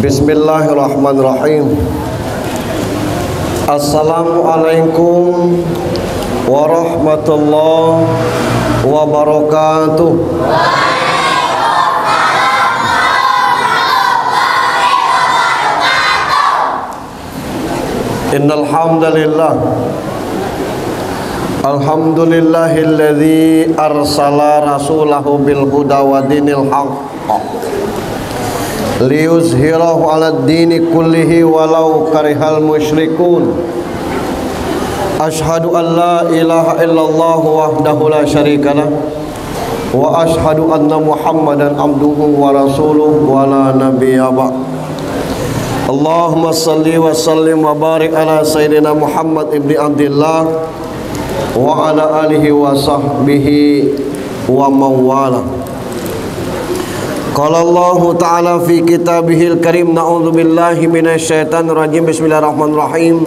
Bismillahirrahmanirrahim. Assalamualaikum warahmatullahi wabarakatuh. Innal hamdalillah, alhamdulillahilladzi arsala rasulahu bil huda wa dinil haqq liyuzhirahu 'alad dini kullihi walau karihal musyrikun. Asyhadu an la ilaha illallah wahdahu la syarikalah wa asyhadu anna Muhammadan abduhu wa rasuluhu wa la nabiyya ba'd. Allahumma salli wa sallim wa barik ala sayyidina Muhammad ibni Abdillah wa ala alihi wa sahbihi wa mawala. Qala Allah ta'ala fi kitabihil karim, na'udzu billahi minasyaitonir rajim. Bismillahirrahmanirrahim.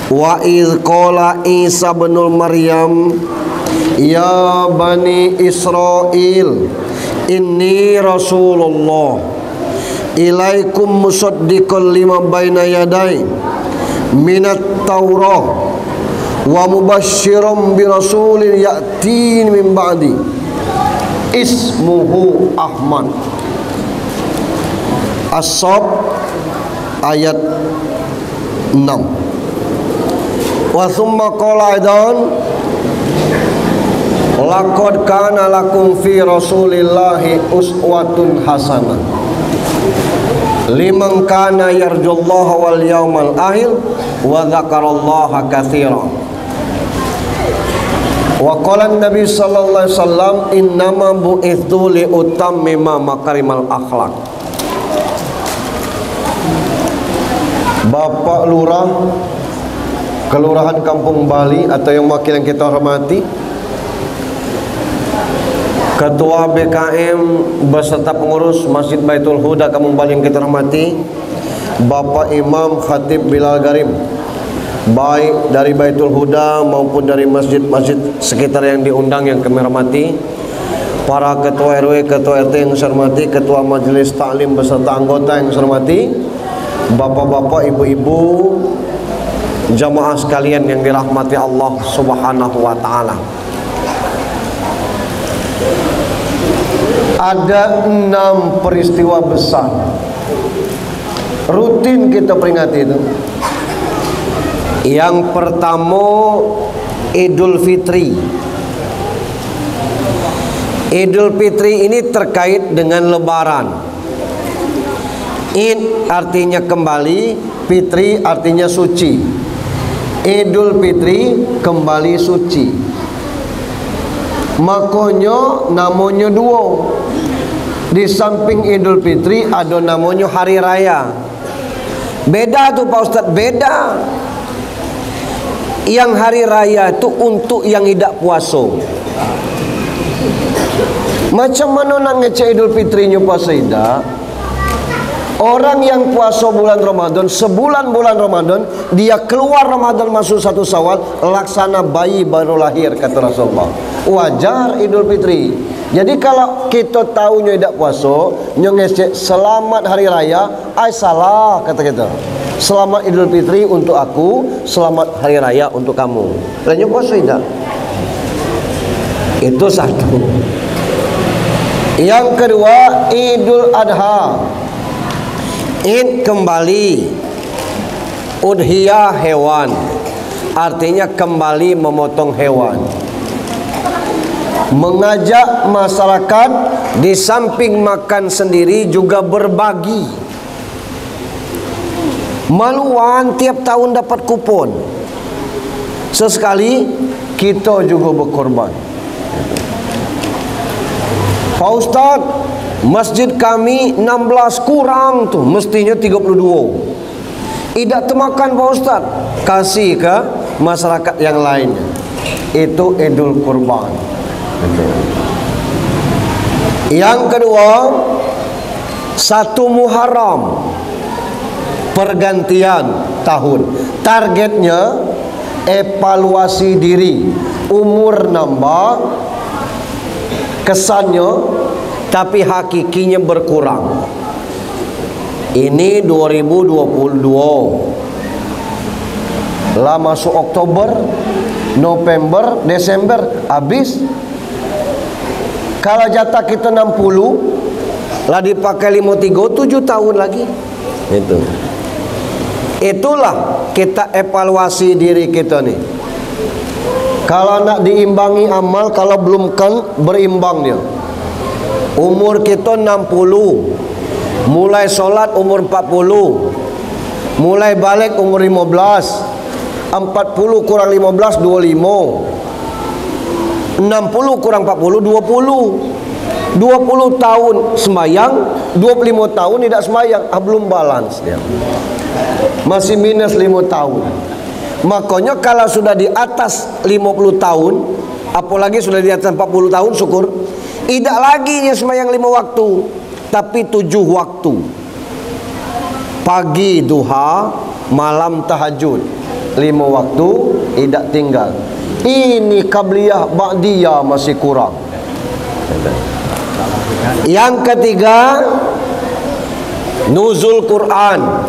Wa idz qala Isa ibnul Maryam ya bani Israil inni rasulullah ilaikum musaddiqan lima baina yaday minat taurah wa mubasysyiran bi rasulin ya'tin min ba'di ismuhu Ahmad. As-Saff ayat 6. Wa thumma qala aidan laqad kana lakum fi rasulillahi uswatun hasanah liman kana yarjullaha wal yawmal akhir wa dzakarallaha katsiran. Wa qala an-nabi sallallahu alaihi wasallam innama bu'ithu li utammima makarimal akhlak. Bapak Lurah Kelurahan Kampung Bali atau yang wakil yang kita hormati, Ketua BKM beserta pengurus Masjid Baitul Huda Kampung Bali yang kita hormati, Bapak Imam Khatib Bilal Garim, baik dari Baitul Huda maupun dari masjid-masjid sekitar yang diundang yang kami hormati, para ketua RW, ketua RT yang saya hormati, ketua majelis taklim beserta anggota yang saya hormati, bapak-bapak, ibu-ibu, jamaah sekalian yang dirahmati Allah Subhanahu wa taala. Ada 6 peristiwa besar rutin kita peringati itu. Yang pertama, Idul Fitri. Idul Fitri ini terkait dengan Lebaran. Id artinya kembali, Fitri artinya suci. Idul Fitri kembali suci. Makanya namanya dua. Di samping Idul Fitri ada namanya hari raya. Beda tuh Pak Ustadz, beda. Yang hari raya itu untuk yang tidak puasa. Macam mana nak ngecek Idul Fitrinya puasa tidak? Orang yang puasa bulan Ramadan, sebulan bulan Ramadan, dia keluar Ramadan masuk 1 Syawal, laksana bayi baru lahir, kata Rasulullah. Wajar Idul Fitri. Jadi kalau kita tahunya tidak puasa, ngecek selamat hari raya, ai salah kata kita. Selamat Idul Fitri untuk aku, selamat hari raya untuk kamu. Lainnya puasa tidak. Itu satu. Yang kedua, Idul Adha. Id kembali, udhiyah hewan, artinya kembali memotong hewan. Mengajak masyarakat di samping makan sendiri juga berbagi. Maluan tiap tahun dapat kupon. Sesekali kita juga berkorban. Pak Ustadz, masjid kami 16 kurang tuh, mestinya 32. Tidak termakan Pak Ustadz, kasih ke masyarakat yang lainnya. Itu Idul Kurban. Yang kedua, 1 Muharram, pergantian tahun. Targetnya evaluasi diri, umur nambah, kesannya tapi hakikinya berkurang. Ini 2022. Lah masuk Oktober, November, Desember habis. Kalau jatah kita 60, lah dipakai 53, 7 tahun lagi. Itulah kita evaluasi diri kita nih. Kalau nak diimbangi amal, kalau belum kan berimbang dia. Umur kita 60, mulai sholat umur 40, mulai balik umur 15, 40 kurang 15 25, 60 kurang 40 20 tahun sembayang, 25 tahun tidak sembayang, belum balance dia. Masih minus 5 tahun. Makanya kalau sudah di atas 50 tahun, apalagi sudah di atas 40 tahun, syukur, tidak lagi ya sembahyang 5 waktu, tapi 7 waktu. Pagi duha, malam tahajud, 5 waktu tidak tinggal. Ini qabliyah ba'diyah masih kurang. Yang ketiga, nuzul Quran,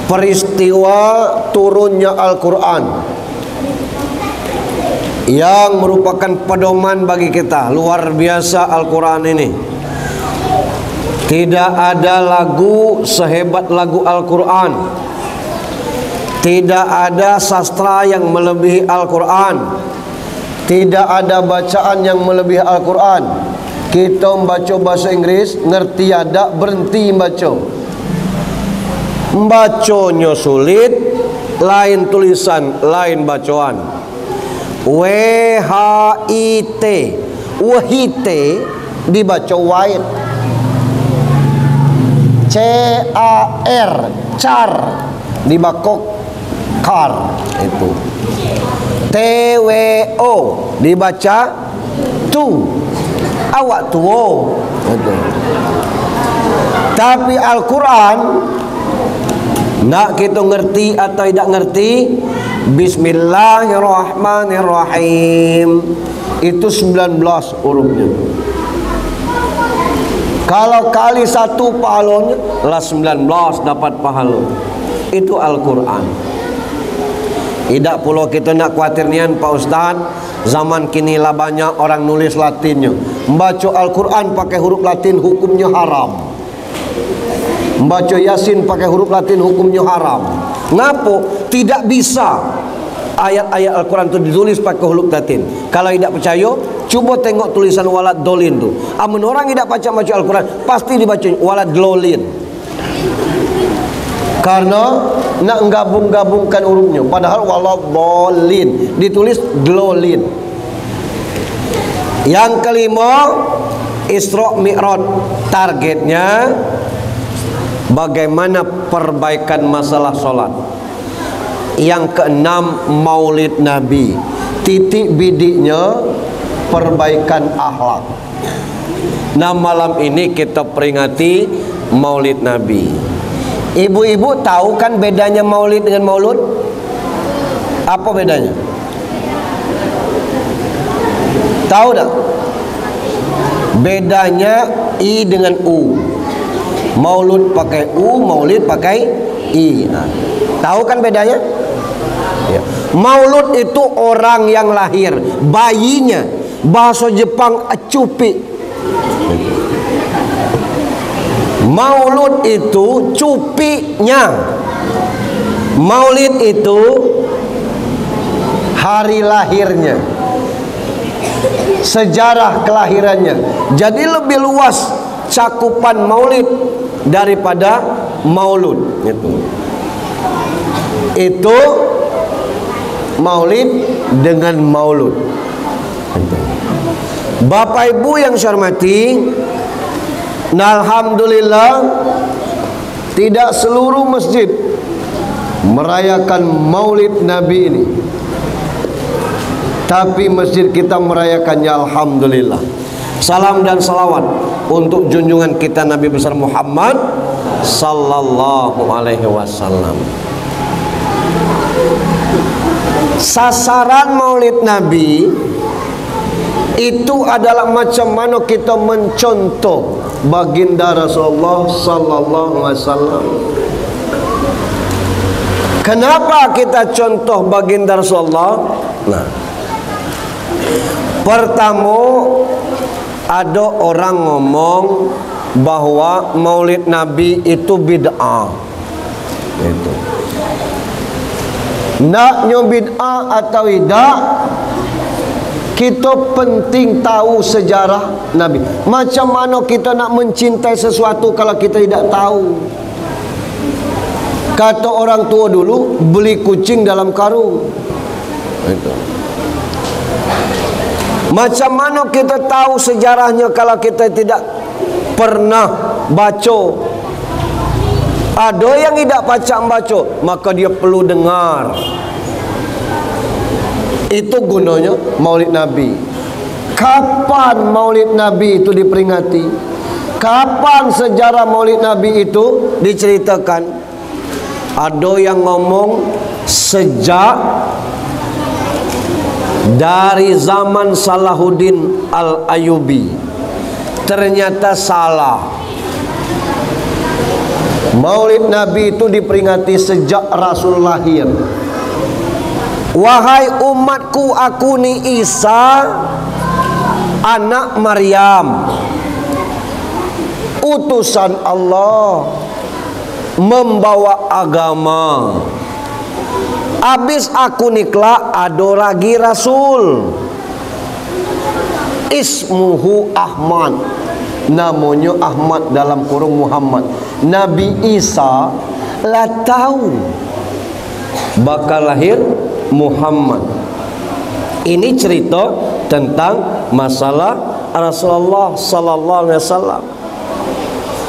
peristiwa turunnya Al-Quran, yang merupakan pedoman bagi kita. Luar biasa Al-Quran ini. Tidak ada lagu sehebat lagu Al-Quran. Tidak ada sastra yang melebihi Al-Quran. Tidak ada bacaan yang melebihi Al-Quran. Kita membaca bahasa Inggris, ngerti ada, berhenti membaca. Membacanya sulit, lain tulisan, lain bacaan. W-H-I-T, wahite dibaca white. C-A-R, car dibakok car. Itu T-W-O dibaca tu, awak tuo. Tapi Al-Quran nak kita ngerti atau tidak ngerti, Bismillahirrahmanirrahim, itu 19 hurufnya. Kalau kali 1 pahalanya lah 19 dapat pahala. Itu Al-Quran. Tidak pula kita nak khawatir nian Pak Ustaz, zaman kini lah banyak orang nulis Latinnya. Membaca Al-Quran pakai huruf Latin hukumnya haram. Membaca Yasin pakai huruf Latin hukumnya haram. Ngapo? Tidak bisa ayat-ayat Al-Quran itu ditulis pakai huruf Latin. Kalau tidak percaya, coba tengok tulisan walad dolin tu. Amun orang tidak baca Al-Quran, pasti dibaca walad dolin. Karena nak gabung-gabungkan hurufnya. Padahal walad dolin ditulis dolin. Yang kelima, Isra Mi'raj. Targetnya bagaimana perbaikan masalah sholat. Yang keenam, Maulid Nabi. Titik bidiknya perbaikan akhlak. Nah, malam ini kita peringati Maulid Nabi. Ibu-ibu tahu kan bedanya Maulid dengan Maulud? Apa bedanya? Tahu tak? Bedanya I dengan U. Maulud pakai U, Maulid pakai I. Nah, tahu kan bedanya? Ya. Maulud itu orang yang lahir, bayinya. Bahasa Jepang cupi. Maulud itu cupinya. Maulid itu hari lahirnya, sejarah kelahirannya. Jadi lebih luas cakupan Maulid daripada Maulud. Itu Maulid dengan Maulud. Bapak Ibu yang saya hormati, alhamdulillah tidak seluruh masjid merayakan Maulid Nabi ini, tapi masjid kita merayakannya, alhamdulillah. Salam dan salawat untuk junjungan kita Nabi besar Muhammad sallallahu alaihi wasallam. Sasaran Maulid Nabi itu adalah macam mana kita mencontoh baginda Rasulullah sallallahu alaihi wasallam. Kenapa kita contoh baginda Rasulullah? Nah, pertama ada orang ngomong bahwa maulid Nabi itu bid'ah. Itu. Naknya bid'ah atau tidak, kita penting tahu sejarah Nabi. Macam mana kita nak mencintai sesuatu kalau kita tidak tahu? Kata orang tua dulu, beli kucing dalam karung. Itu. Macam mana kita tahu sejarahnya kalau kita tidak pernah baca? Ada yang tidak baca, maka dia perlu dengar. Itu gunanya maulid Nabi. Kapan maulid Nabi itu diperingati? Kapan sejarah maulid Nabi itu diceritakan? Ada yang ngomong sejak dari zaman Salahuddin Al-Ayyubi. Ternyata salah. Maulid Nabi itu diperingati sejak Rasul lahir. Wahai umatku, aku ni Isa anak Maryam, utusan Allah, membawa agama. Habis aku niklah ada lagi Rasul, ismuhu Ahmad, namanya Ahmad dalam kurung Muhammad. Nabi Isa lah tahu bakal lahir Muhammad. Ini cerita tentang masalah Rasulullah sallallahu alaihi wasallam.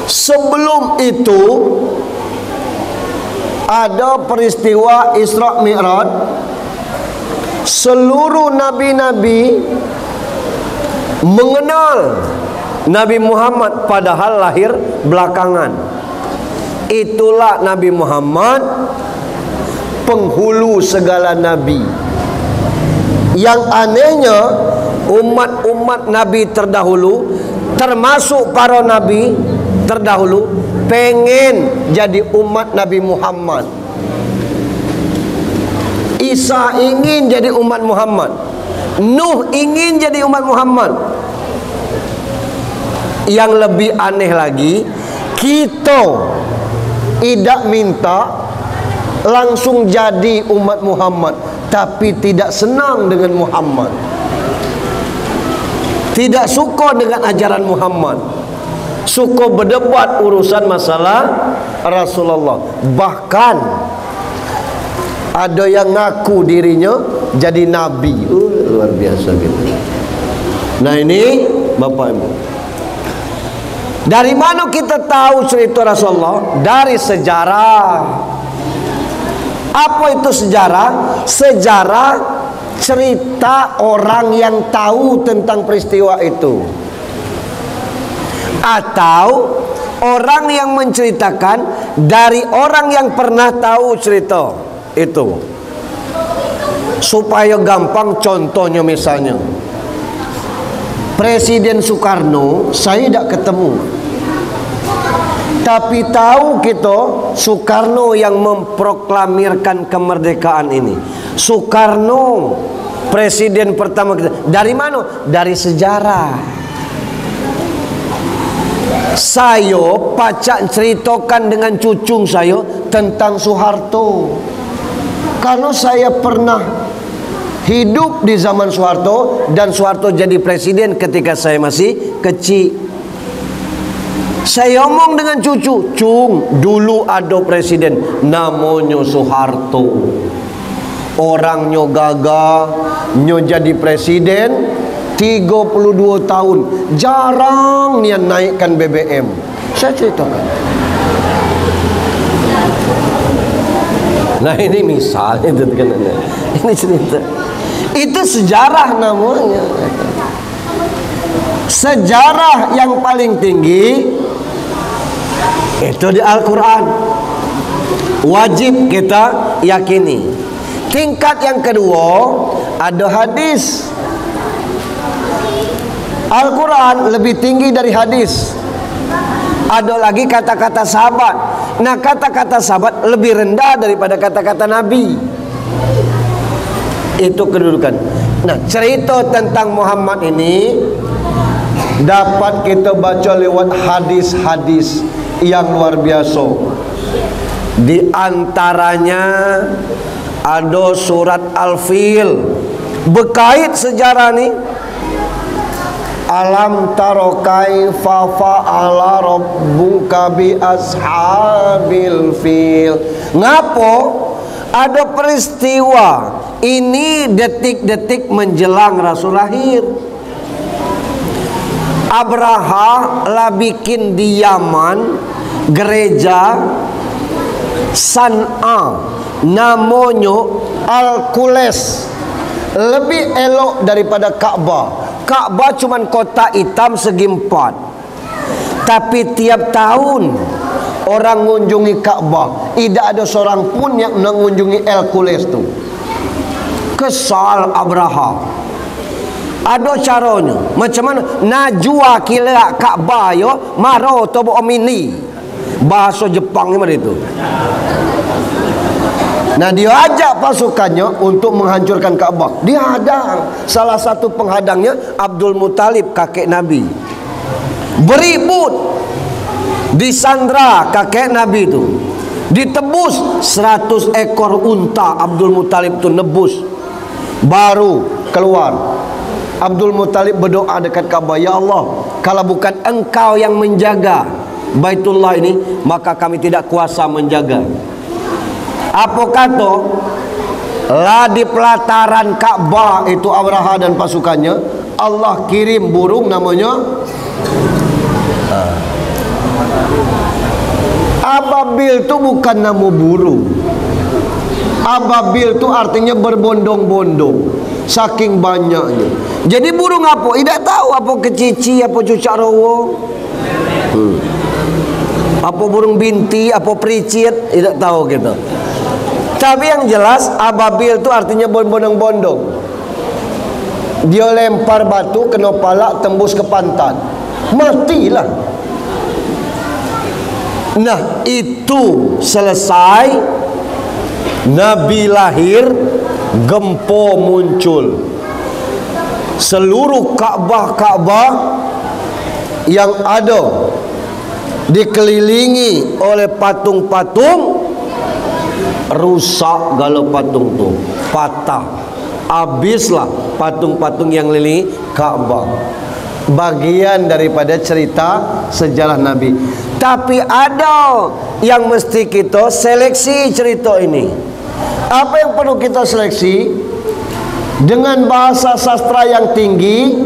Sebelum itu ada peristiwa Isra Mi'raj. Seluruh nabi-nabi mengenal Nabi Muhammad padahal lahir belakangan. Itulah Nabi Muhammad, penghulu segala nabi. Yang anehnya, umat-umat nabi terdahulu, termasuk para nabi terdahulu, pengen jadi umat Nabi Muhammad. Isa ingin jadi umat Muhammad, Nuh ingin jadi umat Muhammad. Yang lebih aneh lagi, kita tidak minta langsung jadi umat Muhammad, tapi tidak senang dengan Muhammad, tidak suka dengan ajaran Muhammad, suka berdebat urusan masalah Rasulullah. Bahkan ada yang ngaku dirinya jadi nabi. Luar biasa gitu. Nah ini Bapak Ibu, dari mana kita tahu cerita Rasulullah? Dari sejarah. Apa itu sejarah? Sejarah cerita orang yang tahu tentang peristiwa itu, atau orang yang menceritakan dari orang yang pernah tahu cerita itu. Supaya gampang, contohnya misalnya Presiden Soekarno saya tidak ketemu, tapi tahu kita Soekarno yang memproklamirkan kemerdekaan ini. Soekarno presiden pertama kita. Dari mana? Dari sejarah. Saya pacak ceritakan dengan cucung saya tentang Soeharto, karena saya pernah hidup di zaman Soeharto, dan Soeharto jadi presiden ketika saya masih kecil. Saya omong dengan cucu, cung, dulu ada presiden namanya Soeharto, orangnya gagah, nyo jadi presiden 32 tahun, jarang dia naikkan BBM. Saya ceritakan. Nah ini misal itu kan, ini cerita. Itu sejarah namanya. Sejarah yang paling tinggi itu di Al-Quran, wajib kita yakini. Tingkat yang kedua ada hadis. Al-Quran lebih tinggi dari hadis. Ada lagi kata-kata sahabat. Nah, kata-kata sahabat lebih rendah daripada kata-kata Nabi. Itu kedudukan. Nah, cerita tentang Muhammad ini dapat kita baca lewat hadis-hadis yang luar biasa. Di antaranya ada surat Al-Fil. Berkait sejarah ni. Alam taro kaifa fa'ala rabbuka bi ashabil fil. Ngapo? Ada peristiwa ini detik-detik menjelang Rasul lahir. Abraha lah bikin di Yaman gereja San'a, namanya Al-Qules. Lebih elok daripada Ka'bah. Ka'bah cuma kotak hitam segi 4. Tapi tiap tahun orang mengunjungi Ka'bah, tidak ada seorang pun yang mengunjungi Al-Qules tu. Kesal Abraha. Ada caranya. Macam mana? Najwa kila Ka'bah yo maro tobo omini. Bahasa Jepang ni itu. Nah, dia ajak pasukannya untuk menghancurkan Ka'bah. Dia hadang. Salah satu penghadangnya Abdul Muttalib, kakek Nabi. Beribut. Disandra kakek Nabi itu. Ditebus 100 ekor unta. Abdul Muttalib itu nebus. Baru keluar. Abdul Muttalib berdoa dekat Ka'bah, ya Allah, kalau bukan engkau yang menjaga Baitullah ini, maka kami tidak kuasa menjaga. Apa kata? Lah di pelataran Ka'bah itu Abraha dan pasukannya, Allah kirim burung namanya Ababil. Itu bukan nama burung. Ababil itu artinya berbondong-bondong, saking banyaknya. Jadi burung apa? Tidak tahu apa kecici, apa cucak rawa, apa burung binti, apa pericit, tidak tahu gitu. Tapi yang jelas ababil itu artinya berbondong-bondong. Dia lempar batu kena palak, tembus ke pantat, matilah. Nah, itu selesai, Nabi lahir, gempa muncul. Seluruh Ka'bah yang ada dikelilingi oleh patung-patung, rusak galau patung tu, patah, habislah patung-patung yang kelilingi Ka'bah. Bagian daripada cerita sejarah Nabi. Tapi ada yang mesti kita seleksi cerita ini. Apa yang perlu kita seleksi? Dengan bahasa sastra yang tinggi,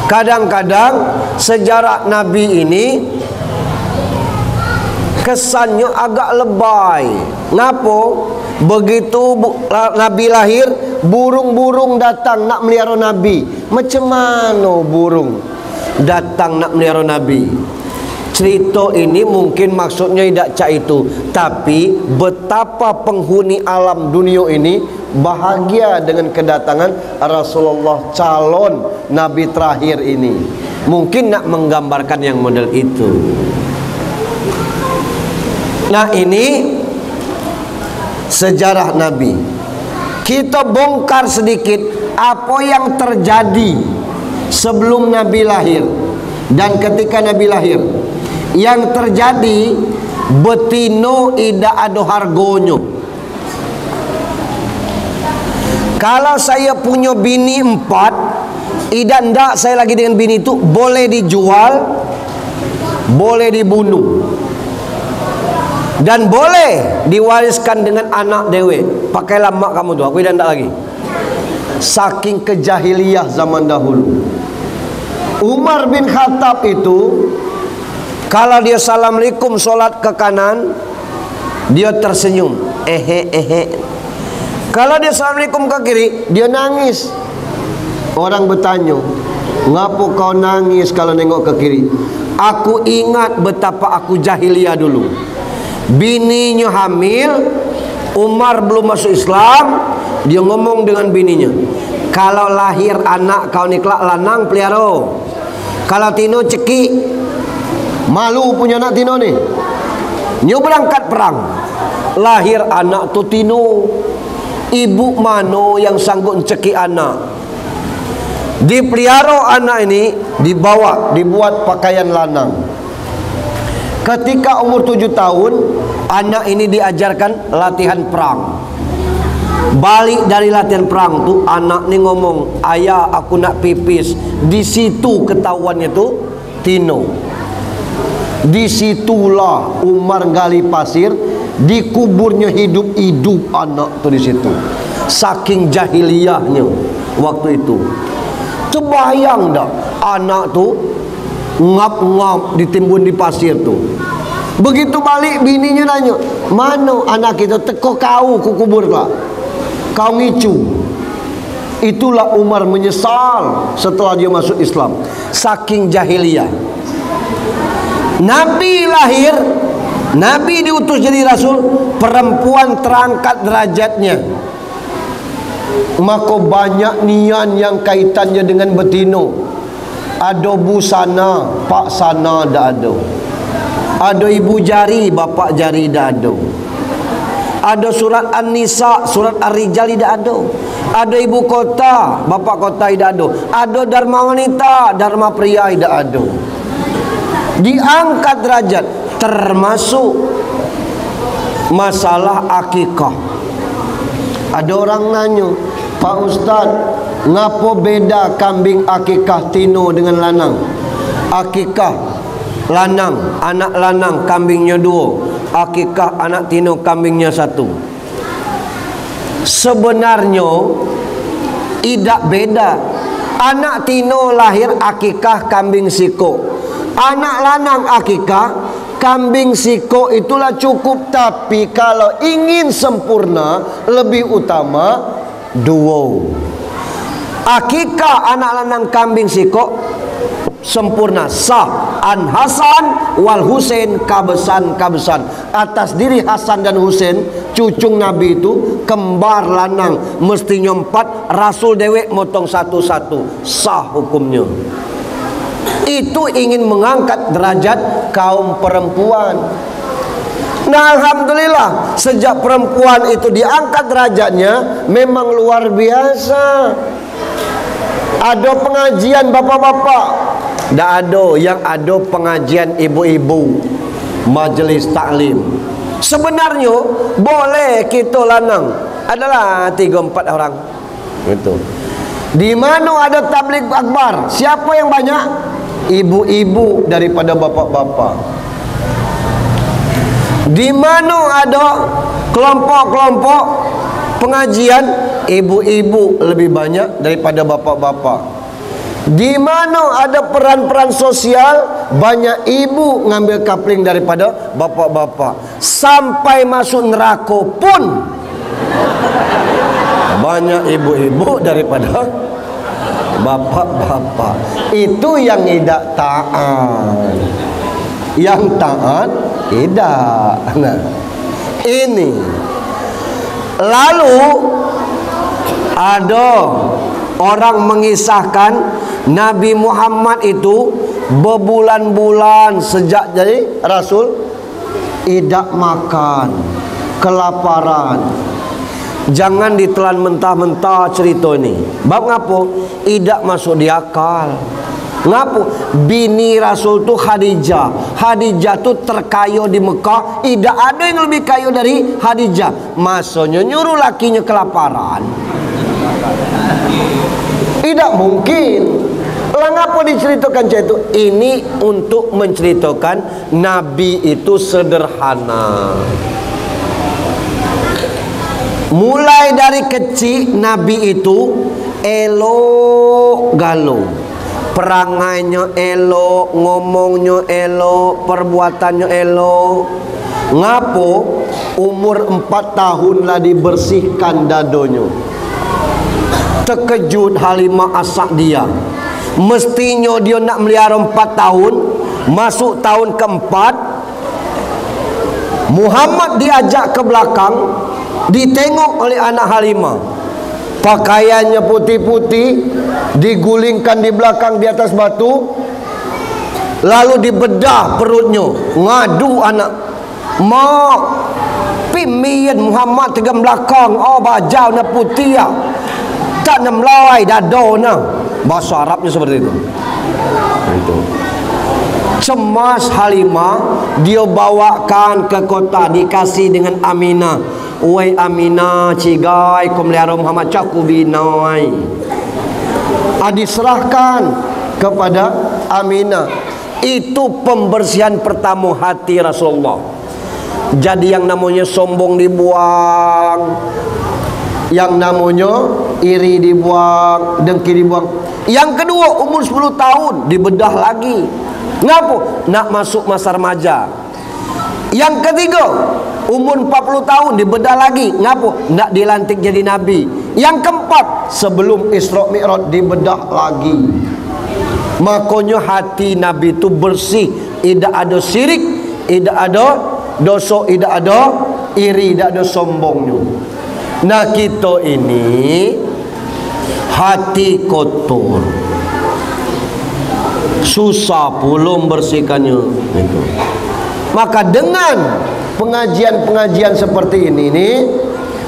kadang-kadang sejarah Nabi ini kesannya agak lebay. Ngapo? Begitu Nabi lahir, burung-burung datang nak melihara Nabi. Macam mana burung datang nak melihara Nabi? Cerita ini mungkin maksudnya tidak cak itu, tapi betapa penghuni alam dunia ini bahagia dengan kedatangan Rasulullah, calon Nabi terakhir ini. Mungkin nak menggambarkan yang model itu. Nah, ini sejarah Nabi. Kita bongkar sedikit apa yang terjadi sebelum Nabi lahir dan ketika Nabi lahir. Yang terjadi, betino tidak ada hargonya. Kalau saya punya bini 4, idan ndak saya lagi dengan bini itu, boleh dijual, boleh dibunuh, dan boleh diwariskan dengan anak dewe. Pakailah mak kamu tu, aku idan ndak lagi. Saking kejahiliyah zaman dahulu. Umar bin Khattab itu, kalau dia assalamualaikum solat ke kanan, dia tersenyum, Kalau dia assalamualaikum ke kiri, dia nangis. Orang bertanya, ngapa kau nangis kalau nengok ke kiri? Aku ingat betapa aku jahiliyah dulu. Bininya hamil, Umar belum masuk Islam, dia ngomong dengan bininya, kalau lahir anak kau ni kelak lanang pelihara, kalau tino cekik. Malu punya anak tino ni. Nyo berangkat perang. Lahir anak tu tino. Ibu mano yang sanggup cekik anak. Dipelihara anak ini, dibawa, dibuat pakaian lanang. Ketika umur 7 tahun, anak ini diajarkan latihan perang. Balik dari latihan perang tu, anak ni ngomong, ayah aku nak pipis. Di situ ketahuannya tu tino. Disitulah Umar gali pasir, dikuburnya hidup-hidup anak tu di situ. Saking jahiliyahnya waktu itu. Terbayang dah anak tu ngap-ngap ditimbun di pasir tu. Begitu balik bininya nanya, mana anak kita? Teko kau kubur lah. Kau ngicu. Itulah Umar menyesal setelah dia masuk Islam. Saking jahiliyah. Nabi lahir, Nabi diutus jadi rasul, perempuan terangkat derajatnya. Maka banyak nian yang kaitannya dengan betino. Ada busana, pak sana dah ada. Ada ibu jari, bapak jari dah ada. Ada surat An-Nisa, surat Ar-Rijal dah ada. Ada ibu kota, bapak kota dah ada. Ada dharma wanita, dharma pria dah ada. Diangkat derajat, termasuk masalah akikah. Ada orang nanya, Pak Ustaz, ngapo beda kambing akikah tino dengan lanang? Akikah lanang, anak lanang kambingnya 2. Akikah anak tino kambingnya 1. Sebenarnya tidak beda. Anak tino lahir akikah kambing siko. Anak lanang akikah kambing siko, itulah cukup. Tapi kalau ingin sempurna, lebih utama 2. Akikah anak lanang kambing siko sempurna, sah. An Hasan wal Husain kabesan atas diri Hasan dan Husain, cucung Nabi itu kembar lanang, mestinya 4. Rasul dewek motong 1-1, sah hukumnya. Itu ingin mengangkat derajat kaum perempuan. Nah, alhamdulillah sejak perempuan itu diangkat derajatnya, memang luar biasa. Ada pengajian bapak-bapak, tidak ada. Yang ada pengajian ibu-ibu, majelis taklim. Sebenarnya boleh kita lanang adalah 3-4 orang gitu. Di mana ada tabligh akbar, siapa yang banyak? Ibu-ibu daripada bapak-bapak. Di mana ada kelompok-kelompok pengajian, ibu-ibu lebih banyak daripada bapak-bapak. Di mana ada peran-peran sosial, banyak ibu ngambil kapling daripada bapak-bapak. Sampai masuk neraka pun banyak ibu-ibu daripada bapak-bapak. Itu yang tidak taat. Yang taat tidak. Nah, ini. Lalu ada orang mengisahkan Nabi Muhammad itu berbulan-bulan sejak jadi Rasul tidak makan, kelaparan. Jangan ditelan mentah-mentah cerita ini. Bab ngapo? Tidak masuk di akal. Ngapo? Bini Rasul tu Khadijah. Khadijah tu terkaya di Mekah. Tidak ada yang lebih kaya dari Khadijah. Masanya nyuruh lakinya kelaparan. Tidak mungkin. Lah ngapa diceritakan macam itu? Ini untuk menceritakan Nabi itu sederhana. Mulai dari kecil Nabi itu elok galau. Perangainya elok, ngomongnya elok, perbuatannya elok. Ngapo? Umur 4 tahun lah dibersihkan dadonya. Terkejut Halimah As-Sa'diyah. Mestinya dia nak melihara 4 tahun. Masuk tahun keempat, Muhammad diajak ke belakang, ditengok oleh anak Halimah. Pakaiannya putih-putih, digulingkan di belakang di atas batu. Lalu dibedah perutnya, ngadu anak, mak pimian Muhammad tegam belakang, oh bajau na putih ya, tak nak melawai dado na. Bahasa Arabnya seperti itu. Itu. Cemas Halimah, dia bawakan ke kota, dikasih dengan Aminah. Wei Aminah, cigai kau melihara Muhammad caku binai. Diserahkan kepada Aminah. Itu pembersihan pertama hati Rasulullah. Jadi yang namanya sombong dibuang, yang namanya iri dibuang, dengki dibuang. Yang kedua, umur 10 tahun dibedah lagi. Ngapa? Nak masuk masa remaja. Yang ketiga, umur 40 tahun dibedah lagi. Ngapa? Nak dilantik jadi nabi. Yang keempat, sebelum Isra Mi'raj dibedah lagi. Makanya hati Nabi itu bersih, tidak ada syirik, tidak ada dosa, tidak ada iri, tidak ada sombongnya. Nah, kita ini hati kotor, susah pula membersihkannya. Itu. Maka dengan pengajian-pengajian seperti ini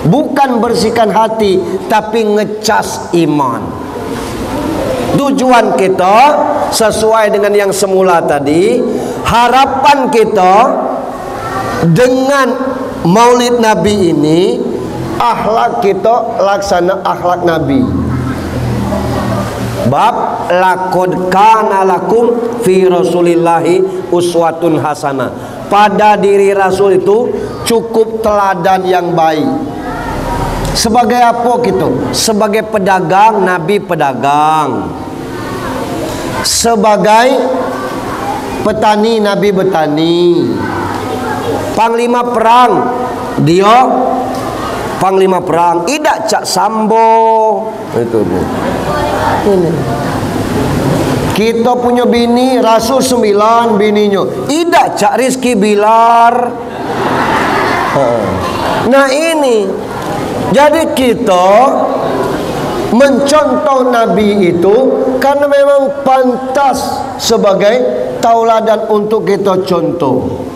bukan bersihkan hati, tapi ngecas iman. Tujuan kita sesuai dengan yang semula tadi. Harapan kita dengan Maulid Nabi ini, akhlak kita laksana akhlak Nabi. Bab laqad kana lakum fi Rasulillahi uswatun hasanah. Pada diri Rasul itu cukup teladan yang baik. Sebagai apa gitu? Sebagai pedagang, Nabi pedagang. Sebagai petani, Nabi bertani. Panglima perang, dia panglima perang. Tidak cak sambo. Itu bu. Ini. Kita punya bini, Rasul 9 bininya. Tidak cak Rizki Bilar. Nah ini. Jadi kita mencontoh Nabi itu karena memang pantas sebagai tauladan untuk kita contoh.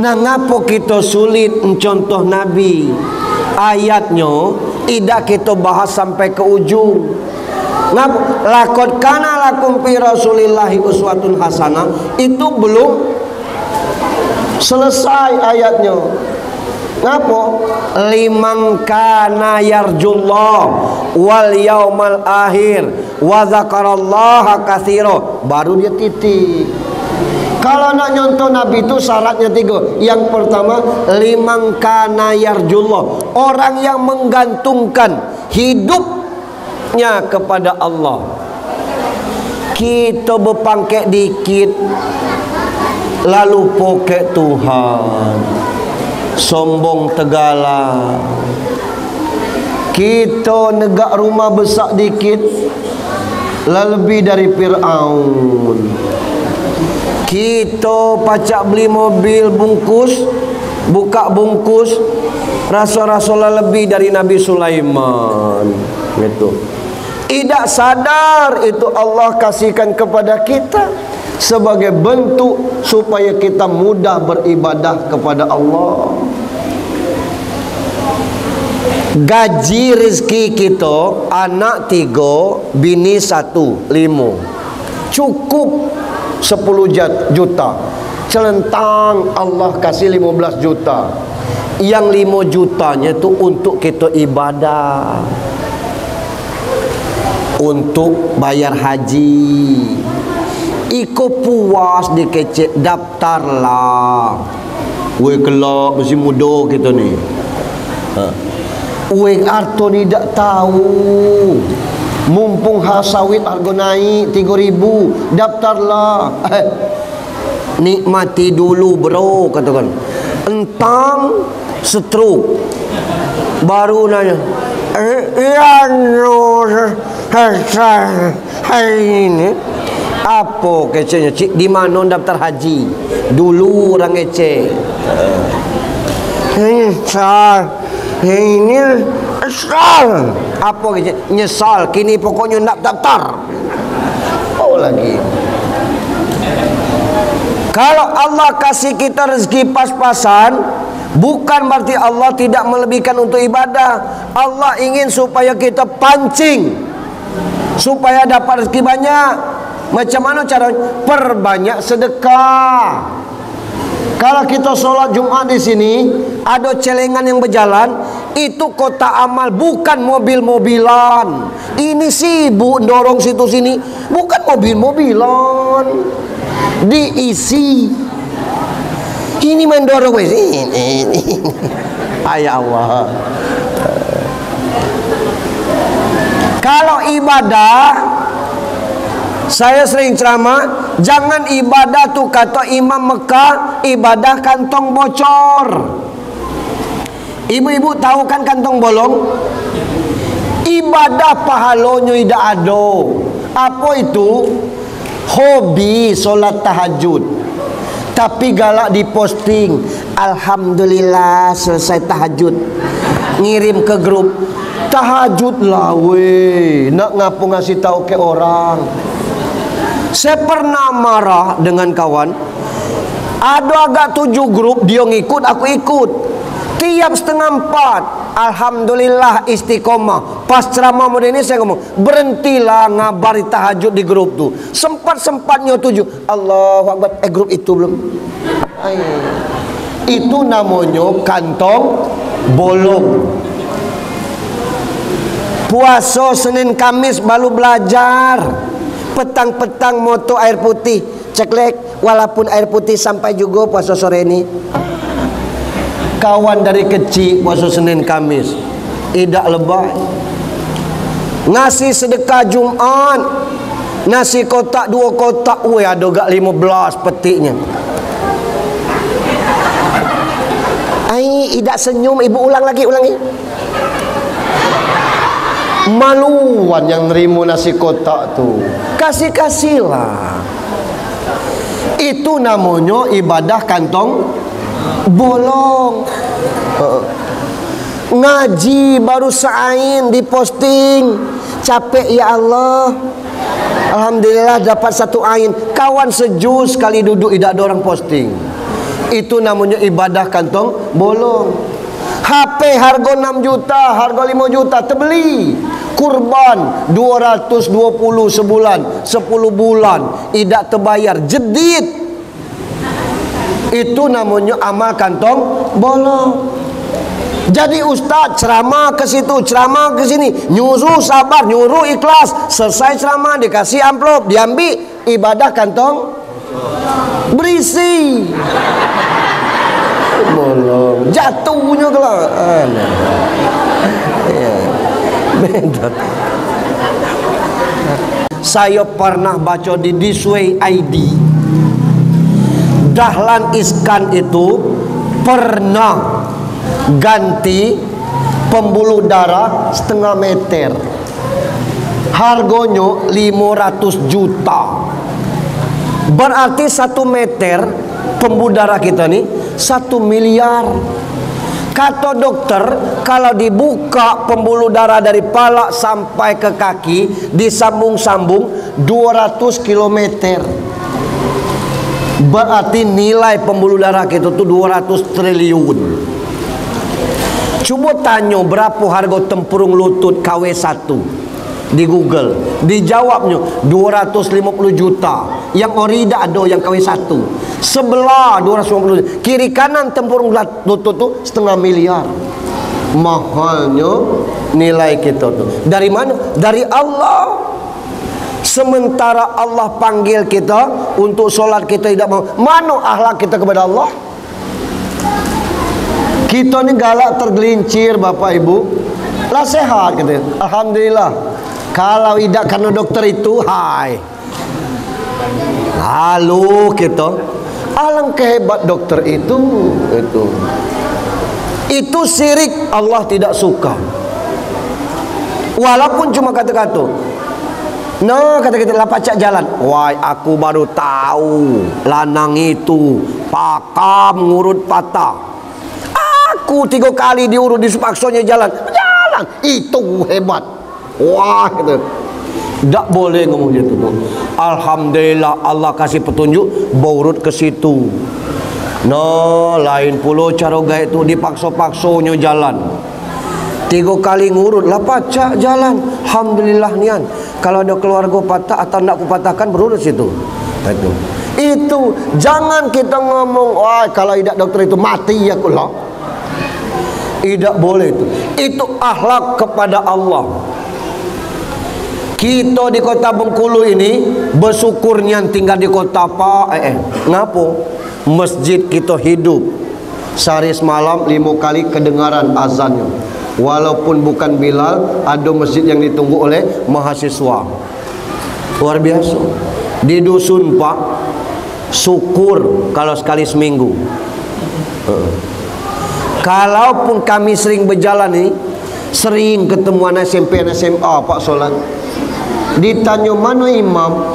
Nah, ngapa kita sulit mencontoh Nabi? Ayatnya tidak kita bahas sampai ke ujung. Ngapa? Laqad kana lakum fi Rasulillahi uswatun hasanah itu belum selesai ayatnya. Ngapa? Liman kana yarjullah wal yaumal akhir wa dzakarallaha katsira, baru dia titik. Kalau nak nyontoh Nabi itu syaratnya 3. Yang pertama, liman kana yarjullah, orang yang menggantungkan hidupnya kepada Allah. Kita berpangkek dikit lalu pokek Tuhan, sombong tegala. Kita negak rumah besar dikit lebih dari Fir'aun. Kita pacak beli mobil bungkus, buka bungkus, rasa-rasa lebih dari Nabi Sulaiman. Gitu. Tidak sadar itu Allah kasihkan kepada kita sebagai bentuk supaya kita mudah beribadah kepada Allah. Gaji rezeki kita, anak 3, bini 1, 5. Cukup 10 juta. Celentang Allah kasih 15 juta. Yang 5 jutanya itu untuk kita ibadah, untuk bayar haji. Iko puas dikecek, daftarlah. Weh kelak masih muda kita ni. Weh arto ni tak tahu. Mumpung sawit harga naik 3.000, daftarlah. Nikmati dulu bro, katakan. Entang stroke baru nanya, ya no hari ini apa kecenya cik, di mana daftar haji dulu orang ngecek. Ini nyesal. Apa kecek? Nyesal. Kini pokoknya nak daftar. Oh lagi. Kalau Allah kasih kita rezeki pas-pasan, bukan berarti Allah tidak melebihkan untuk ibadah. Allah ingin supaya kita pancing, supaya dapat rezeki banyak. Macam mana caranya? Perbanyak sedekah. Kalau kita sholat Jumat di sini, ada celengan yang berjalan, itu kotak amal, bukan mobil-mobilan. Ini sibuk dorong situ sini, bukan mobil-mobilan. Diisi. Ini mendorong ini. Ayah Allah. Kalau ibadah, saya sering ceramah, jangan ibadah tuh kata Imam Mekah, ibadah kantong bocor. Ibu-ibu tahu kan kantong bolong? Ibadah pahalanya tidak ada. Apa itu? Hobi solat tahajud, tapi galak diposting, alhamdulillah selesai tahajud, ngirim ke grup, tahajud lah weh, nak ngapu ngasih tahu ke orang. Saya pernah marah dengan kawan, ada agak 7 grup, dia ngikut, aku ikut. Tiap setengah 4, alhamdulillah istiqomah. Pas ceramah model ini saya ngomong, berhentilah ngabari tahajud di grup tuh. Sempat-sempatnya 7, Allahu Akbar, grup itu belum. Itu namanya kantong bolong. Puasa Senin Kamis baru belajar, petang-petang moto air putih, ceklek, walaupun air putih sampai juga puasa sore ini. Kawan dari kecil puasa Senin Kamis, tidak lebay. Ngasih sedekah Jumat, nasi kotak 2 kotak, weh ada gak 15 petiknya. Tidak senyum, ibu ulangi. Maluan yang nerima nasi kotak tuh. Kasih-kasihlah. Itu namanya ibadah kantong bolong. Ngaji baru seain diposting, capek ya Allah, alhamdulillah dapat 1 ain. Kawan sejus sekali duduk tidak ada orang posting. Itu namanya ibadah kantong bolong. HP harga 6 juta, harga 5 juta terbeli. Kurban 220 sebulan, 10 bulan tidak terbayar, jedit. Itu namanya amal kantong bolong. Jadi ustaz ceramah ke situ, ceramah ke sini, nyuruh sabar, nyuruh ikhlas, selesai ceramah dikasih amplop, diambil, ibadah kantong berisi. Bolong, jatuhnya kelaan. Saya pernah baca di Thisway ID, Dahlan Iskan itu pernah ganti pembuluh darah 1/2 meter, harganya 500 juta. Berarti 1 meter pembuluh darah kita nih 1 miliar. Kata dokter, kalau dibuka pembuluh darah dari pala sampai ke kaki, disambung-sambung 200 kilometer. Berarti nilai pembuluh darah kita tuh 200 triliun. Coba tanya berapa harga tempurung lutut KW1 di Google. Dijawabnya 250 juta. Yang ori tidak ada yang KW1. Sebelah 250 juta. Kiri kanan tempurung lutut tuh 1/2 miliar. Mahalnya nilai kita tuh. Dari mana? Dari Allah. Sementara Allah panggil kita untuk solat, kita tidak mau. Mana akhlak kita kepada Allah? Kita ni galak tergelincir Bapak Ibu. Lah sehat gitu. Alhamdulillah. Kalau tidak karena dokter itu, hai. Lalu kita, alangkah hebat dokter itu. Itu syirik, Allah tidak suka. Walaupun cuma kata-kata. No, kata kita lah pacak jalan. Wah, aku baru tahu lanang itu pakam ngurut patah. Aku 3 kali diurut, disupaksanya jalan. Itu hebat. Wah, gitu. Tak boleh ngomong gitu. Alhamdulillah Allah kasih petunjuk, baurut ke situ. No, lain pula cara gaya tu dipaksa-paksanya jalan. 3 kali ngurut lah pacak jalan. Alhamdulillah nian. Kalau ada keluarga patah atau nak kupatahkan berurut situ. Itu jangan kita ngomong, wah kalau tidak dokter itu mati ya kula. Tidak boleh itu. Itu akhlak kepada Allah. Kita di kota Bengkulu ini bersyukurnya tinggal di kota apa? Ngapo? Masjid kita hidup. Sehari semalam 5 kali kedengaran azannya. Walaupun bukan Bilal, ada masjid yang ditunggu oleh mahasiswa. Luar biasa. Di dusun Pak, syukur kalau sekali seminggu. Kalaupun kami sering berjalan nih, sering ketemu anak SMP, anak SMA Pak solat. Ditanya mana imam?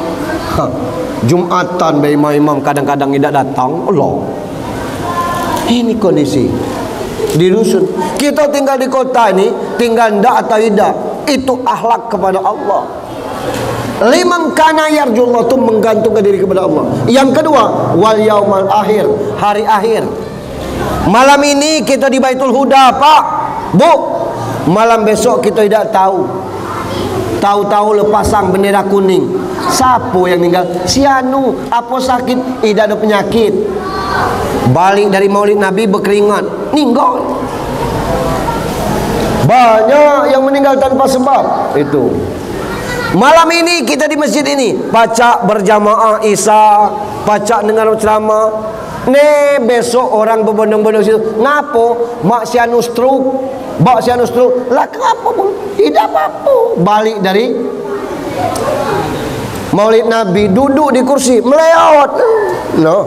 Jumatan imam kadang-kadang tidak datang. Allah. Ini kondisi di dusun. Kita tinggal di kota ini, tinggal ndak atau tidak, itu akhlak kepada Allah. Liman kana yarjullah, itu menggantungkan diri kepada Allah. Yang kedua, wal yaumal akhir, hari akhir. Malam ini kita di Baitul Huda Pak, Bu. Malam besok kita tidak tahu. Tahu-tahu lepasang bendera kuning. Siapa yang meninggal? Si anu, apa sakit? Tidak ada penyakit. Balik dari Maulid Nabi berkeringat, meninggal. Banyak yang meninggal tanpa sebab. Itu. Malam ini kita di masjid ini baca berjamaah Isya, baca dengar ceramah. Besok orang berbondong-bondong situ. Ngapo? Mak si anu stroke. Bak si anu stroke. Lah kenapa pun? Tidak apa-apa. Balik dari Maulid Nabi, duduk di kursi, meleot. No.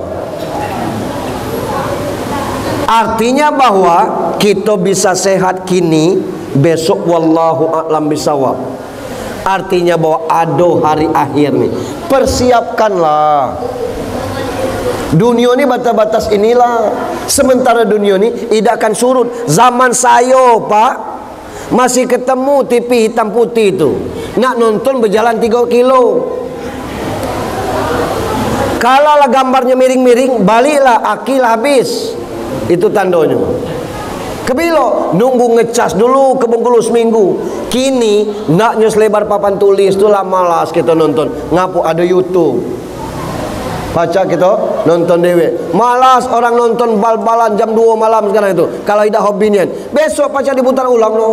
Artinya bahwa kita bisa sehat kini, besok wallahu a'lam bisawab. Artinya bahwa ada hari akhir nih. Persiapkanlah. Dunia ini batas-batas inilah. Sementara dunia ini tidak akan surut. Zaman saya Pak, masih ketemu TV hitam putih itu. Nak nonton berjalan 3 kilo. Kalau lah gambarnya miring-miring, baliklah akil habis. Itu tandanya. Kebilo nunggu ngecas dulu ke Bengkulu seminggu. Kini naknya selebar papan tulis itulah malas kita nonton. Ngapu ada YouTube. Baca kita nonton dewe. Malas orang nonton bal-balan jam 2 malam sekarang itu. Kalau tidak hobinya. Besok baca diputar ulang no.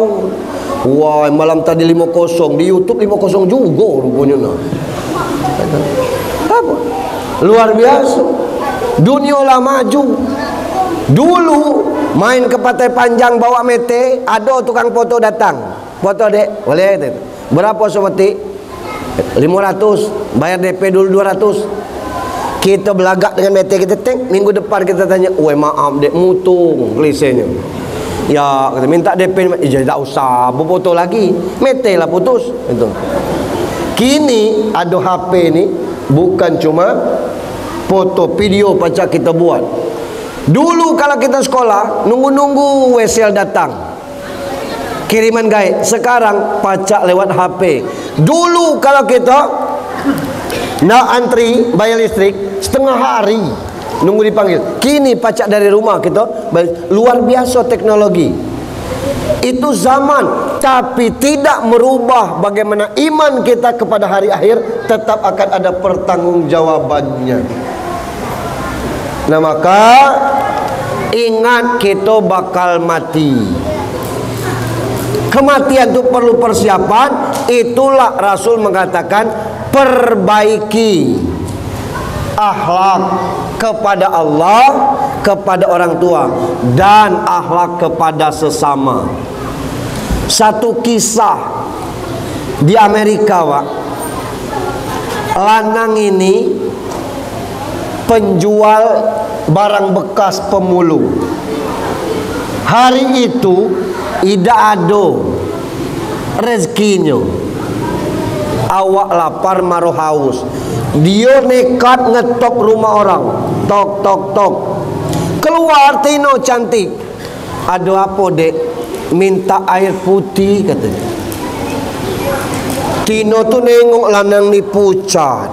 Wah, malam tadi 5-0 di YouTube 5-0 juga rupanya no. Apa? Luar biasa. Dunia lah maju. Dulu main ke Pantai Panjang bawa mete, ada tukang foto datang. Foto dek, boleh itu. Berapa somati? 500. Bayar DP dulu 200. Kita belagak dengan mete kita tek, minggu depan kita tanya, "Weh maaf dek, mutung klisenya." Ya, kita minta DP, jadi tak usah berfoto lagi. Mete lah putus. Itu. Kini ada HP ni bukan cuma foto, video pacak kita buat. Dulu kalau kita sekolah nunggu-nunggu wesel datang kiriman gaib. Sekarang pacak lewat HP. Dulu kalau kita nak antri bayar listrik setengah hari nunggu dipanggil. Kini pacak dari rumah kita. Luar biasa teknologi. Itu zaman, tapi tidak merubah bagaimana iman kita kepada hari akhir. Tetap akan ada pertanggungjawabannya. Nah maka ingat kita bakal mati. Kematian itu perlu persiapan. Itulah Rasul mengatakan perbaiki akhlak kepada Allah, kepada orang tua, dan akhlak kepada sesama. Satu kisah di Amerika Pak, lanang ini penjual barang bekas pemulung. Hari itu tidak ada rezekinya. Awak lapar maruh haus. Dia nekat ngetok rumah orang. Tok tok tok. Keluar Tino cantik. Ada apa dek? Minta air putih katanya. Tino tu nengok lanang ni pucat.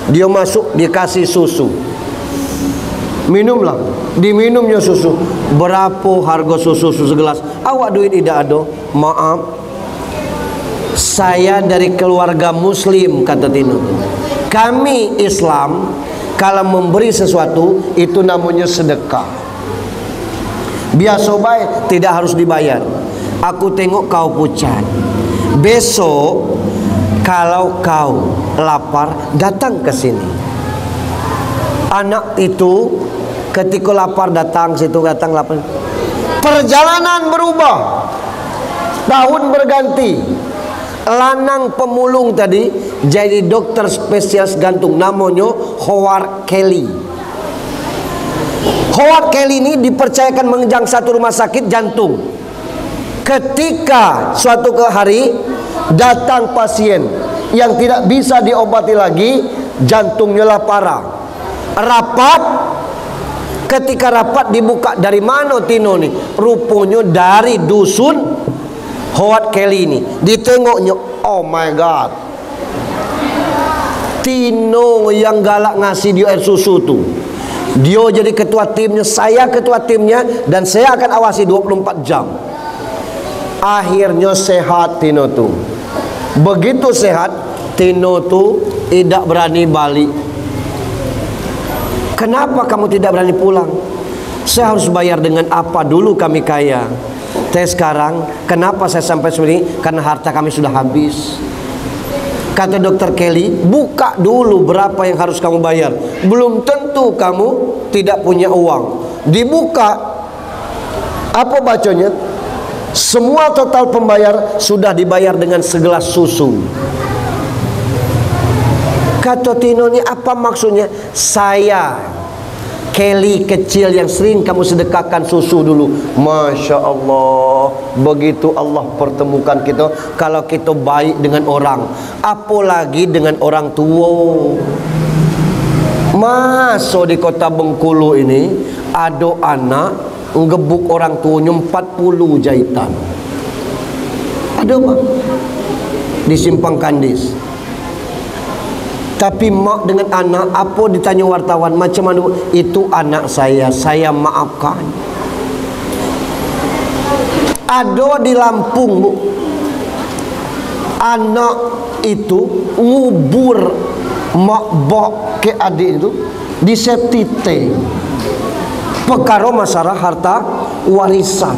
Dia masuk, dikasih susu. Minumlah. Diminumnya susu. Berapa harga susu segelas? Awak duit tidak ada? Maaf, saya dari keluarga muslim, kata Tino. Kami Islam, kalau memberi sesuatu itu namanya sedekah. Biasa baik, tidak harus dibayar. Aku tengok kau pucat. Besok kalau kau lapar, datang ke sini. Anak itu ketika lapar datang situ, datang lapar. Perjalanan berubah. Tahun berganti. Lanang pemulung tadi jadi dokter spesialis jantung, namanya Howard Kelly. Howard Kelly ini dipercayakan mengejar satu rumah sakit jantung. Ketika suatu hari datang pasien yang tidak bisa diobati lagi, jantungnya lah parah. Rapat. Ketika rapat dibuka, dari mana Tino nih? Rupanya dari dusun Howard Kelly ini. Ditengoknya, oh my God, Tino yang galak ngasih dia air susu tuh. Dia jadi ketua timnya, saya ketua timnya, dan saya akan awasi 24 jam. Akhirnya sehat Tino tuh. Begitu sehat, Tino tuh tidak berani balik. Kenapa kamu tidak berani pulang? Saya harus bayar dengan apa dulu kami kaya. Tapi sekarang kenapa saya sampai sini? Karena harta kami sudah habis. Kata dokter Kelly, buka dulu berapa yang harus kamu bayar. Belum tentu kamu tidak punya uang. Dibuka, apa bacanya? Semua total pembayar sudah dibayar dengan segelas susu. Kata Tino ini, apa maksudnya? Saya Kelly kecil yang sering kamu sedekahkan susu dulu. Masya Allah, begitu Allah pertemukan kita. Kalau kita baik dengan orang, apalagi dengan orang tua. Masa di kota Bengkulu ini ada anak ngebuk orang tuanya 40 jahitan. Ada apa? Di Simpang Kandis. Tapi mak dengan anak, apa ditanya wartawan, macam mana? Itu anak saya maafkan. Ada di Lampung, Bu. Anak itu ngubur mak bok ke adik itu di septi tank. Perkara masalah harta warisan.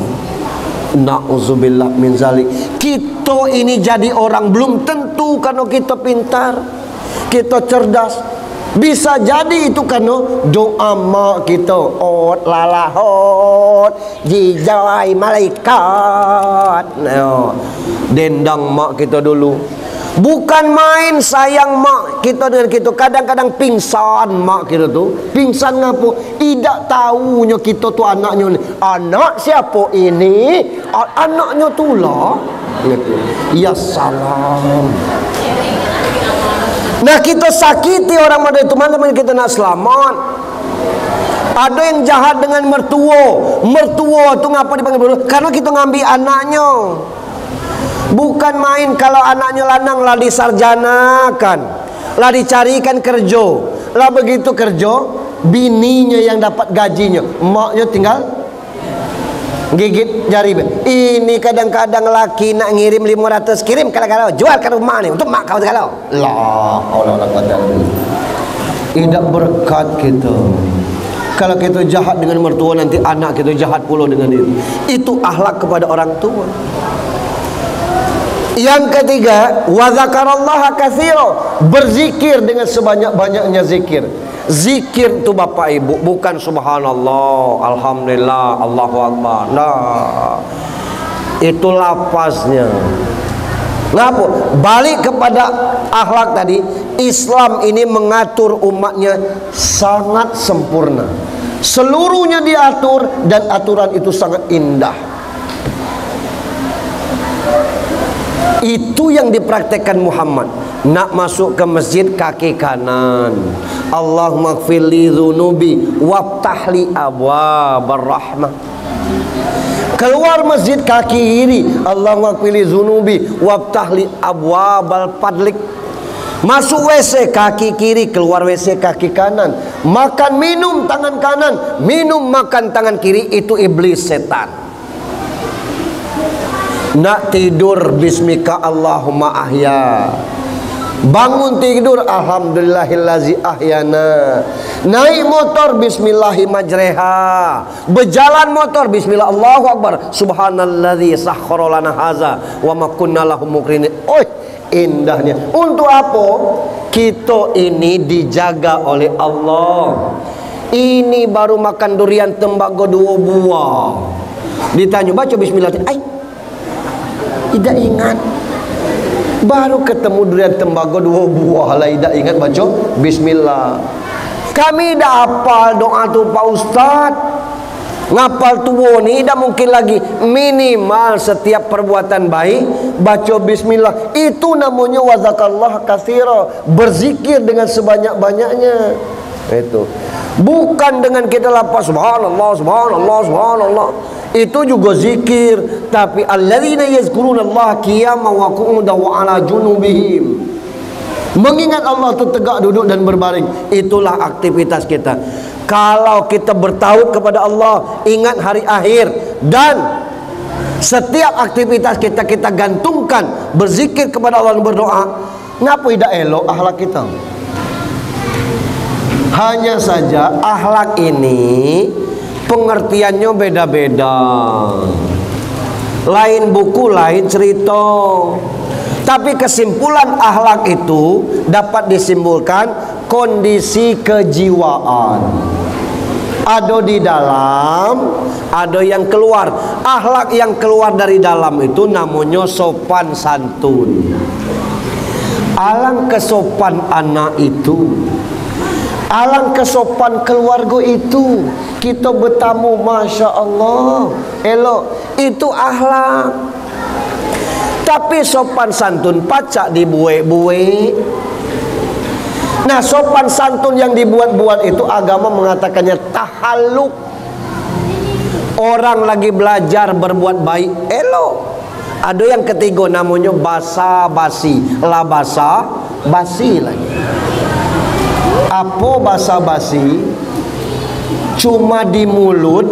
Na'udzubillah min zalik. Kita ini jadi orang belum tentu karena kita pintar, kita cerdas. Bisa jadi itu karena doa mak kita. Ot lalahot jijai malaikat. Nah, dendang mak kita dulu. Bukan main sayang mak kita dengan kita. Kadang-kadang pingsan mak kita tu. Pingsan ngapo? Tidak tahunya kita tu anaknya. Anak siapa ini? Anaknya tu lah. Ya salam. Nah, kita sakiti orang model itu, mana kita nak selamat. Ada yang jahat dengan mertua. Mertua tu ngapa dipanggil mertua? Karena kita ngambil anaknya. Bukan main kalau anaknya lanang lah disarjanakan, lah dicarikan kerja, lah begitu kerja, bininya yang dapat gajinya, maknya tinggal gigit jari. Ini kadang-kadang laki nak ngirim 500, kirim kalau jual ke rumah ni untuk mak kau kalau lah Allah Allah. Tidak berkat kita. Kalau kita jahat dengan mertua, nanti anak kita jahat pula dengan dia. Itu akhlak kepada orang tua. Yang ketiga, wa dzakarallaha katsira, berzikir dengan sebanyak-banyaknya zikir. Zikir tu Bapak Ibu bukan subhanallah, alhamdulillah, Allahu akbar. Nah, itu lafaznya. Ngapa? Balik kepada akhlak tadi. Islam ini mengatur umatnya sangat sempurna. Seluruhnya diatur dan aturan itu sangat indah. Itu yang dipraktekkan Muhammad. Nak masuk ke masjid kaki kanan. Allahumma gfirli dzunubi waftahli abwabar rahmah. Keluar masjid kaki kiri, Allahumma qfirli dzunubi waftahli abwabal fadlik. Masuk WC kaki kiri, keluar WC kaki kanan. Makan minum tangan kanan, minum makan tangan kiri, itu iblis, setan. Nak tidur bismika Allahumma ahya. Bangun tidur alhamdulillahillazi ahyana. Naik motor bismillahi majreha. Berjalan motor bismillah Allahu akbar. Subhanalladzi sakhkhara lana haza wa ma kunna lahu muqrinin. Indahnya. Untuk apa? Kita ini dijaga oleh Allah. Ini baru makan durian tembaga 2 buah. Ditanya baca bismillah. Tidak ingat. Baru ketemu durian tembaga 2 buah lah, tidak ingat baca bismillah. Kami dah hafal doa tu Pak Ustaz. Ngapal tua ni dah mungkin lagi. Minimal setiap perbuatan baik baca bismillah. Itu namanya wazakallah katsira, berzikir dengan sebanyak-banyaknya. Itu bukan dengan kita lafaz subhanallah subhanallah subhanallah. Itu juga zikir, tapi alladzina yazkurunallaha qiyaman wa qu'udan wa 'ala junubihim. Mengingat Allah itu tegak duduk dan berbaring. Itulah aktivitas kita. Kalau kita bertauhid kepada Allah, ingat hari akhir, dan setiap aktivitas kita gantungkan berzikir kepada Allah dan berdoa, ngapa tidak elok akhlak kita? Hanya saja akhlak ini pengertiannya beda-beda. Lain buku, lain cerita. Tapi kesimpulan akhlak itu dapat disimpulkan kondisi kejiwaan. Ada di dalam, ada yang keluar. Akhlak yang keluar dari dalam itu namanya sopan santun. Alangkah sopan anak itu, alangkah sopan keluarga itu. Kita bertamu, Masya Allah, elok. Itu akhlak. Tapi sopan santun pacak dibuat-buat. Nah, sopan santun yang dibuat-buat itu agama mengatakannya tahalluk. Orang lagi belajar berbuat baik, elok. Ada yang ketiga namanya basa-basi. La basa-basi lagi. Apa basa-basi? Cuma di mulut,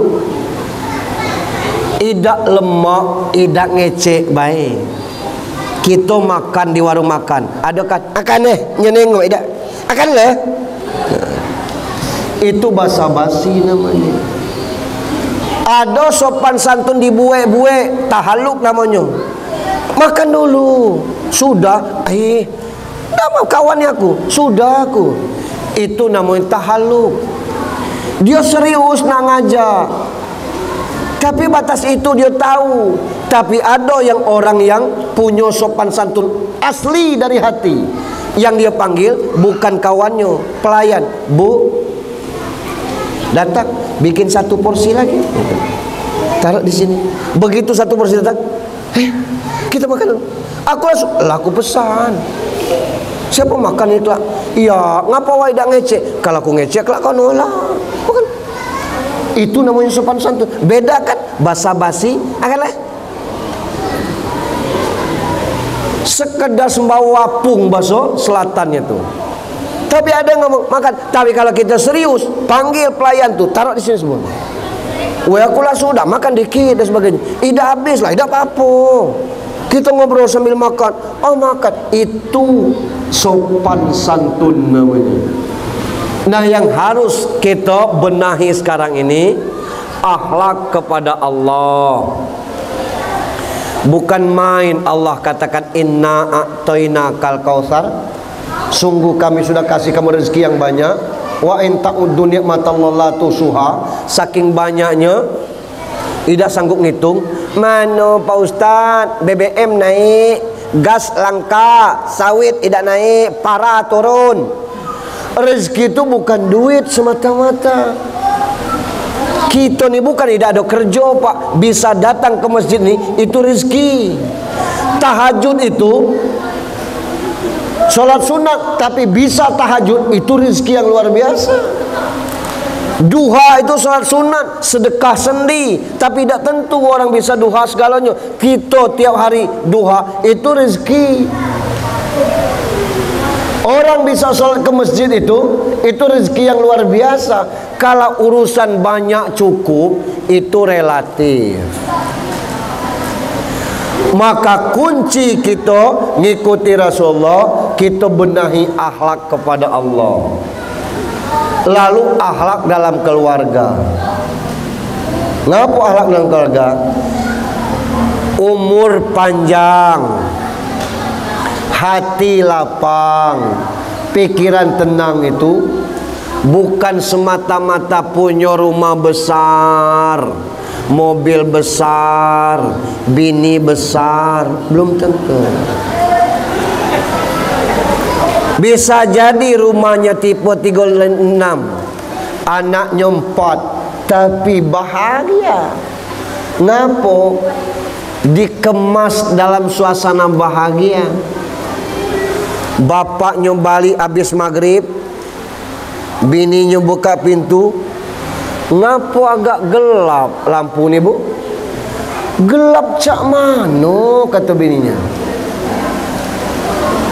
idak lemak, idak ngecek baik. Kita makan di warung makan, ada kan akan nyenengok idak akan itu basa-basi namanya. Ada sopan santun dibuat-buat, tahalluk namanya. Makan dulu, sudah nama kawannya aku, sudah aku. Itu namanya tahalluk. Dia serius nak ngajak, tapi batas itu dia tahu. Tapi ada yang orang yang punya sopan santun asli dari hati, yang dia panggil bukan kawannya, pelayan. Bu, datang, bikin 1 porsi lagi, taruh di sini. Begitu 1 porsi datang, kita makan. Aku laku pesan. Siapa makan itu? Iya, ngapa wai dak ngecek? Kalau aku ngecek lah kau nolak. Bukan. Itu namanya sopan santun. Beda kan? Basa-basi akanlah sekedar sembawa wapung bahasa selatannya tuh. Tapi ada yang ngomong makan. Tapi kalau kita serius, panggil pelayan tuh, taruh di sini semua. Wah, aku lah sudah makan dikit dan sebagainya. Tidak habis lah, tidak apa-apa. Kita ngobrol sambil makan. Oh, makan. Itu sopan santun namanya. Nah, yang harus kita benahi sekarang ini akhlak kepada Allah. Bukan main. Allah katakan inna a'tainakal kautsar, sungguh kami sudah kasih kamu rezeki yang banyak. Wa in ta'uddu ni'matallahi la tusuha. Saking banyaknya tidak sanggup ngitung. Mana Pak Ustaz, BBM naik, gas langka, sawit tidak naik, para turun. Rezeki itu bukan duit semata-mata. Kita ni bukan tidak ada kerja Pak, bisa datang ke masjid ni, itu rezeki. Tahajud itu solat sunat tapi bisa tahajud, itu rezeki yang luar biasa. Duha itu salat sunat, sedekah sendi, tapi tidak tentu orang bisa duha segalanya. Kita tiap hari duha, itu rezeki. Orang bisa sholat ke masjid itu rezeki yang luar biasa. Kalau urusan banyak cukup, itu relatif. Maka kunci kita ngikuti Rasulullah, kita benahi akhlak kepada Allah, lalu akhlak dalam keluarga. Ngapa akhlak dalam keluarga? Umur panjang, hati lapang, pikiran tenang itu bukan semata-mata punya rumah besar, mobil besar, bini besar, belum tentu. Bisa jadi rumahnya tipe 36, anaknya 4, tapi bahagia. Ngapa? Dikemas dalam suasana bahagia. Bapaknya balik habis maghrib, bininya buka pintu. Ngapa agak gelap lampu ni, Bu? Gelap cak mano, kata bininya.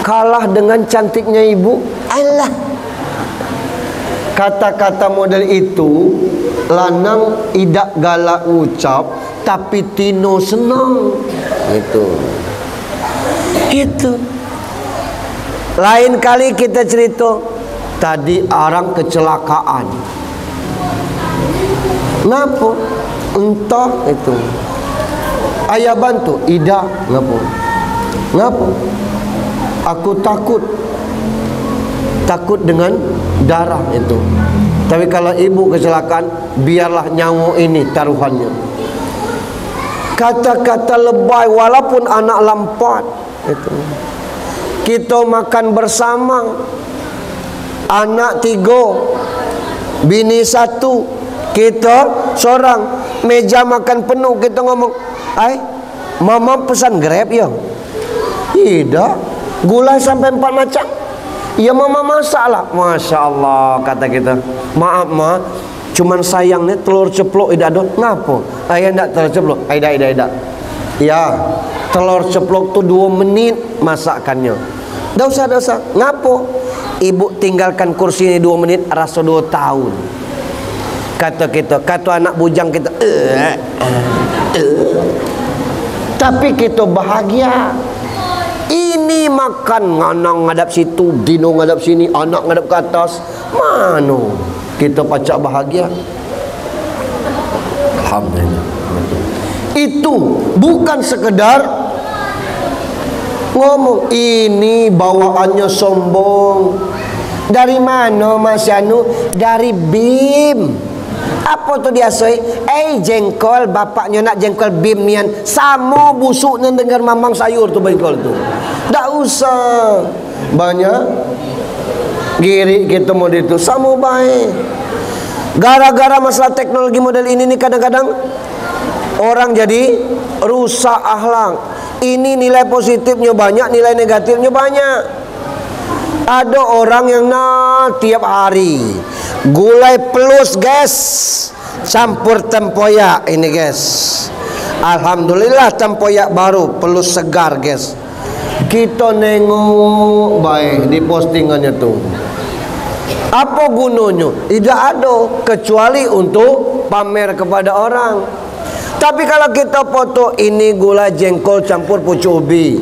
Kalah dengan cantiknya ibu. Alah. Kata-kata model itu lanang idak galak ucap, tapi tino senang. Itu. Lain kali kita cerita, tadi orang kecelakaan. Ngapa? Entah itu. Ayah bantu, Ida. Ngapa? Aku takut dengan darah itu. Tapi kalau ibu kecelakaan, biarlah nyawa ini taruhannya. Kata-kata lebay walaupun anak lampat itu. Kita makan bersama, anak 3, bini 1, kita seorang, meja makan penuh. Kita ngomong, mama pesan Grab ya? Tidak. Gulai sampai 4 macam. Ya mama masak lah. Masya Allah, kata kita. Maaf ma, cuman sayangnya telur ceplok tidak ada. Ngapa? Ayah tidak telur ceplok. Tidak. Ya, telur ceplok tuh 2 menit masakannya. Dah usah. Ngapa? Ibu tinggalkan kursi ini 2 menit, rasa 2 tahun. Kata kita, kata anak bujang kita. Tapi kita bahagia. Ini makan nganang ngadap situ, dino ngadap sini, anak ngadap ke atas. Mano kita pacak bahagia? Alhamdulillah. Itu bukan sekedar ngomong, ini bawaannya sombong. Dari mana Mas Yanu? Dari BIM. Apa tu dia soy? Jengkol, bapaknya nak jengkol BIM nian. Sama busuknya dengan mamang sayur tu jengkol tu. Tak usah banyak giri kita model itu. Sama baik. Gara-gara masalah teknologi model ini nih, kadang-kadang orang jadi rusak akhlak. Ini nilai positifnya banyak, nilai negatifnya banyak. Ada orang yang tiap hari gulai pelus guys, campur tempoyak ini guys. Alhamdulillah tempoyak baru, pelus segar guys. Kita nengok baik di postingannya tuh. Apa gunanya? Tidak ada kecuali untuk pamer kepada orang. Tapi kalau kita foto, ini gula jengkol campur pucuk ubi,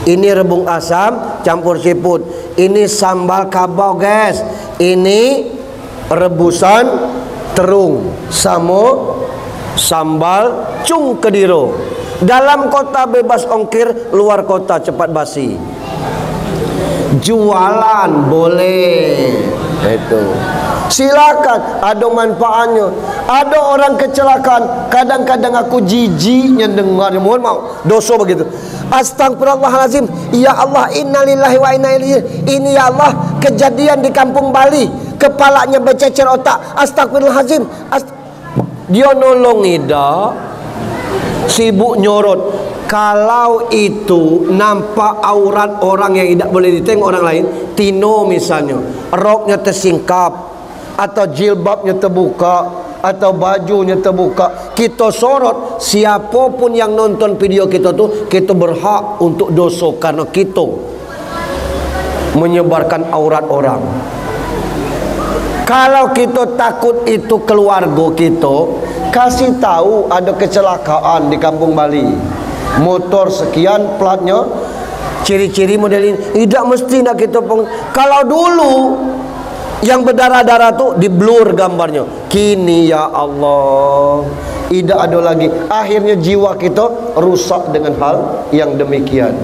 ini rebung asam campur siput, ini sambal kabau guys, ini rebusan terung sama sambal cung kediro. Dalam kota bebas ongkir, luar kota cepat basi. Jualan boleh, itu silakan, ada manfaatnya. Ada orang kecelakaan, kadang-kadang aku jijiknya dengar, mohon maaf, dosa begitu. Astagfirullahalazim, ya Allah, innalillahi wa inna ilaihi. Ini ya Allah, kejadian di kampung Bali, kepalanya bercecer otak. Astagfirullahalazim. Dia nolong Ida, sibuk nyorot. Kalau itu nampak aurat orang yang tidak boleh ditengok orang lain, Tino misalnya, roknya tersingkap, atau jilbabnya terbuka, atau bajunya terbuka, kita sorot, siapapun yang nonton video kita tuh, kita berhak untuk dosa karena kita menyebarkan aurat orang. Kalau kita takut itu keluarga kita, kasih tahu ada kecelakaan di Kampung Bali, motor sekian platnya, ciri-ciri model ini. Tidak mesti nak kita kalau dulu yang berdarah-darah tuh di blur gambarnya. Kini ya Allah, tidak ada lagi. Akhirnya jiwa kita rusak dengan hal yang demikian.